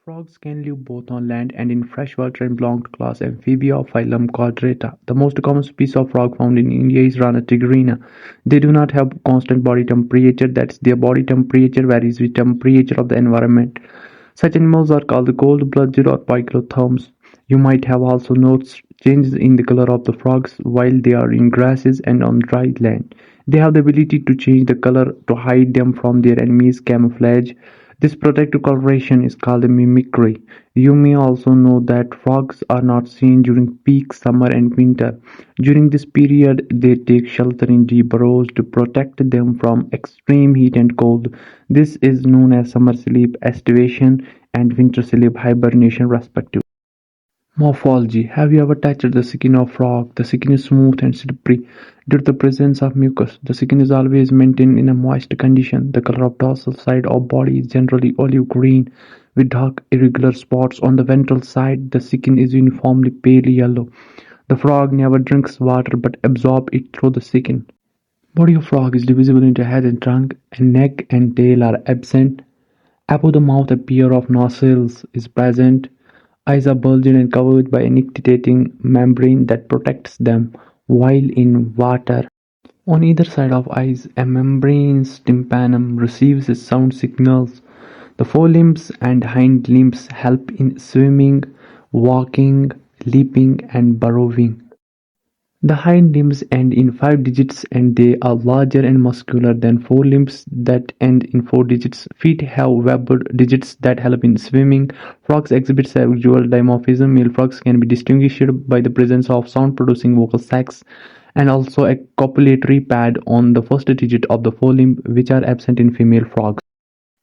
Frogs can live both on land and in freshwater and belong to class Amphibia of phylum Chordata. The most common species of frog found in India is Rana tigrina. They do not have constant body temperature, that is, their body temperature varies with temperature of the environment. Such animals are called cold-blooded or poikilotherms. You might have also noticed changes in the color of the frogs while they are in grasses and on dry land. They have the ability to change the color to hide them from their enemies' camouflage. This protective coloration is called mimicry. You may also know that frogs are not seen during peak summer and winter. During this period, they take shelter in deep burrows to protect them from extreme heat and cold. This is known as summer sleep estivation and winter sleep hibernation, respectively. Morphology: Have you ever touched the skin of frog? The skin is smooth and slippery due to the presence of mucus. The skin is always maintained in a moist condition. The color of dorsal side of body is generally olive green with dark irregular spots on the ventral side. The skin is uniformly pale yellow. The frog never drinks water but absorbs it through the skin. Body of frog is divisible into head and trunk, and neck and tail are absent. Above the mouth a pair of nostrils is present. Eyes are bulged and covered by a nictitating membrane that protects them while in water. On either side of eyes, a membranous tympanum receives sound signals. The forelimbs and hind limbs help in swimming, walking, leaping, and burrowing. The hind limbs end in 5 digits and they are larger and muscular than forelimbs that end in 4 digits. Feet have webbed digits that help in swimming. Frogs exhibit sexual dimorphism. Male frogs can be distinguished by the presence of sound-producing vocal sacs and also a copulatory pad on the first digit of the forelimb, which are absent in female frogs.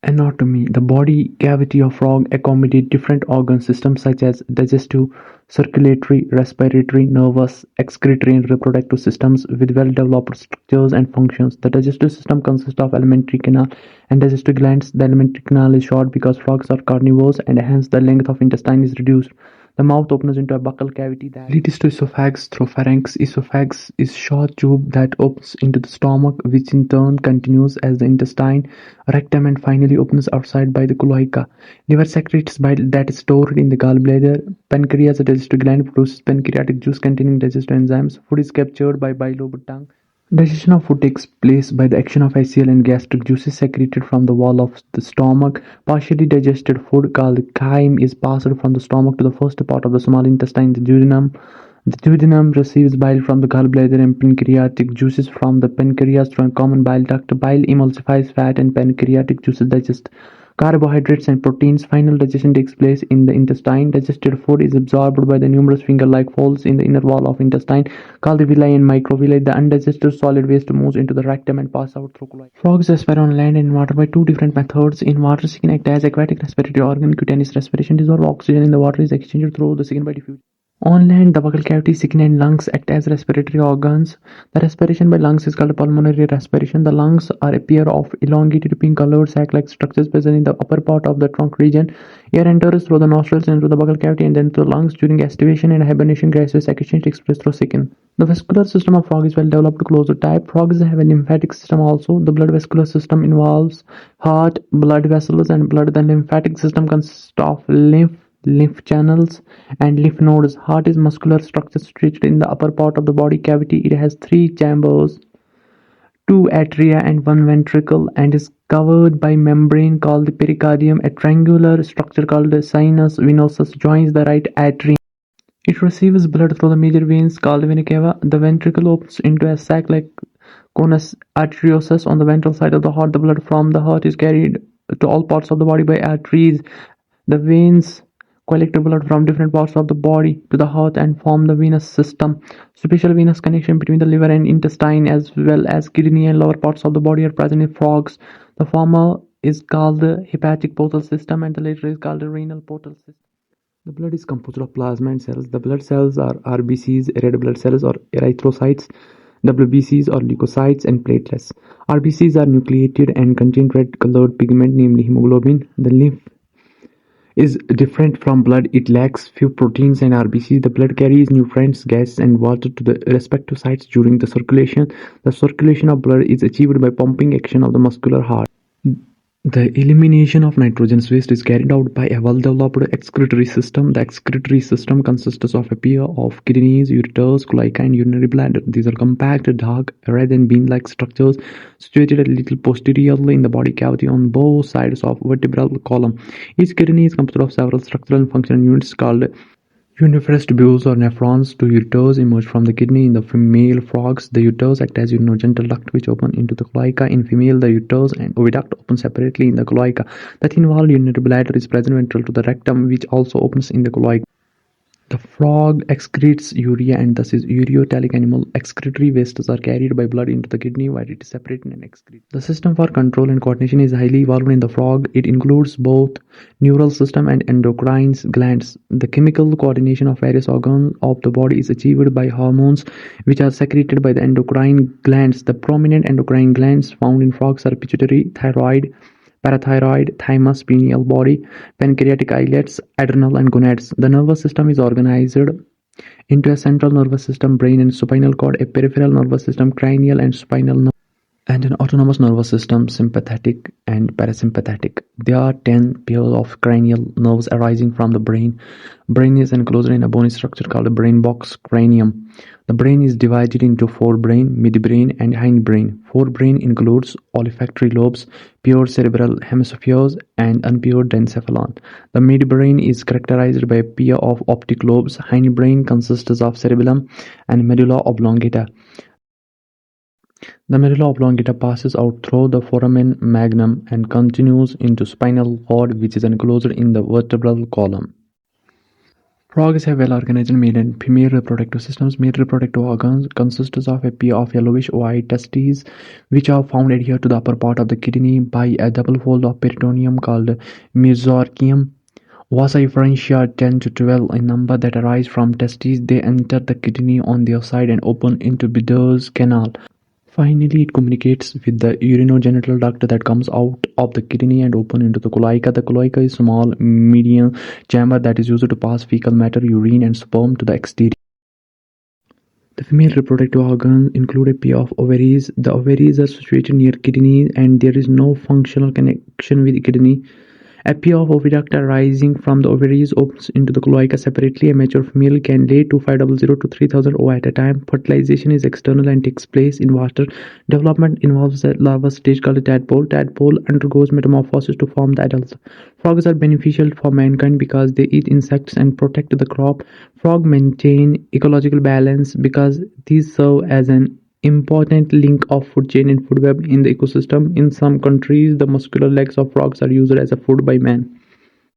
Anatomy: The body cavity of frog accommodates different organ systems such as digestive, circulatory, respiratory, nervous, excretory and reproductive systems with well-developed structures and functions. The digestive system consists of alimentary canal and digestive glands. The alimentary canal is short because frogs are carnivores and hence the length of intestine is reduced. The mouth opens into a buccal cavity that leads to esophagus through pharynx. Esophagus is a short tube that opens into the stomach, which in turn continues as the intestine, rectum, and finally opens outside by the cloaca. Liver secretes bile that is stored in the gallbladder. Pancreas, a digestive gland, produces pancreatic juice containing digestive enzymes. Food is captured by bilobed tongue. Digestion of food takes place by the action of acyl and gastric juices secreted from the wall of the stomach. Partially digested food, called chyme, is passed from the stomach to the first part of the small intestine, the duodenum. The duodenum receives bile from the gallbladder and pancreatic juices from the pancreas through a common bile duct. Bile emulsifies fat and pancreatic juices digest carbohydrates and proteins. Final digestion takes place in the intestine. Digested food is absorbed by the numerous finger-like folds in the inner wall of intestine, called the villi and microvilli. The undigested solid waste moves into the rectum and passes out through cloaca. Frogs respire on land and in water by two different methods. In water, skin acts as aquatic respiratory organ. Cutaneous respiration: dissolved oxygen in the water is exchanged through the skin by diffusion. On land, the buccal cavity, skin, and lungs act as respiratory organs. The respiration by lungs is called pulmonary respiration. The lungs are a pair of elongated pink-colored sac-like structures present in the upper part of the trunk region. Air enters through the nostrils into the buccal cavity and then through the lungs. During estivation and hibernation, gaseous exchange takes place through skin. The vascular system of frog is well developed closer type. Frogs have a lymphatic system also. The blood vascular system involves heart, blood vessels, and blood. The lymphatic system consists of lymph channels, and lymph nodes. Heart is muscular structure situated in the upper part of the body cavity. It has 3 chambers, 2 atria and 1 ventricle, and is covered by membrane called the pericardium. A triangular structure called the sinus venosus joins the right atrium. It receives blood through the major veins called the vena cava. The ventricle opens into a sac-like conus arteriosus on the ventral side of the heart. The blood from the heart is carried to all parts of the body by arteries. The veins collect blood from different parts of the body to the heart and form the venous system. Superficial venous connection between the liver and intestine as well as kidney and lower parts of the body are present in frogs. The former is called the hepatic portal system and the latter is called the renal portal system. The blood is composed of plasma and cells. The blood cells are RBCs, red blood cells, or erythrocytes, WBCs or leukocytes, and platelets. RBCs are nucleated and contain red-colored pigment, namely hemoglobin. The lymph is different from blood. It lacks few proteins and RBCs. The blood carries nutrients, gases, and water to the respective sites during the circulation. The circulation of blood is achieved by pumping action of the muscular heart. The elimination of nitrogenous waste is carried out by a well-developed excretory system. The excretory system consists of a pair of kidneys, ureters, cloaca, and urinary bladder. These are compact, dark, red and bean-like structures situated a little posteriorly in the body cavity on both sides of vertebral column. Each kidney is composed of several structural and functional units called uniferous tubules or nephrons. Two ureters emerge from the kidney in the female frogs. The ureters act as urogenital duct which open into the cloaca. In female, the ureters and oviduct open separately in the cloaca. The thin-walled urinary bladder is present ventral to the rectum, which also opens in the cloaca. The frog excretes urea and thus is ureotelic animal. Excretory wastes are carried by blood into the kidney where it is separated and excreted. The system for control and coordination is highly evolved in the frog. It includes both neural system and endocrine glands. The chemical coordination of various organs of the body is achieved by hormones which are secreted by the endocrine glands. The prominent endocrine glands found in frogs are pituitary, thyroid, parathyroid, thymus, pineal body, pancreatic islets, adrenal and gonads. The nervous system is organized into a central nervous system, brain and spinal cord, a peripheral nervous system, cranial and spinal nerve, and an autonomous nervous system, sympathetic and parasympathetic. There are 10 pairs of cranial nerves arising from the brain. Brain is enclosed in a bony structure called a brain box cranium. The brain is divided into forebrain, midbrain, and hindbrain. Forebrain includes olfactory lobes, pure cerebral hemispheres, and unpure encephalon. The midbrain is characterized by a pair of optic lobes. Hindbrain consists of cerebellum and medulla oblongata. The medulla oblongata passes out through the foramen magnum and continues into spinal cord, which is enclosed in the vertebral column. Frogs have well-organized male and female reproductive systems. Male reproductive organs consist of a pair of yellowish-white testes, which are found adhered to the upper part of the kidney by a double fold of peritoneum called mesorchium. Vasa efferentia 10 to 12 in number that arise from testes. They enter the kidney on their side and open into Bidder's canal. Finally, it communicates with the urinogenital duct that comes out of the kidney and open into the cloaca. The cloaca is a small median chamber that is used to pass fecal matter, urine, and sperm to the exterior. The female reproductive organs include a pair of ovaries. The ovaries are situated near kidney and there is no functional connection with the kidney. A pair of oviduct arising from the ovaries opens into the cloaca separately. A mature female can lay 2500 to 3000 ova at a time. Fertilization is external and takes place in water. Development involves a larval stage called a tadpole. Tadpole undergoes metamorphosis to form the adults. Frogs are beneficial for mankind because they eat insects and protect the crop. Frogs maintain ecological balance because these serve as an important link of food chain and food web in the ecosystem. In some countries, the muscular legs of frogs are used as a food by man.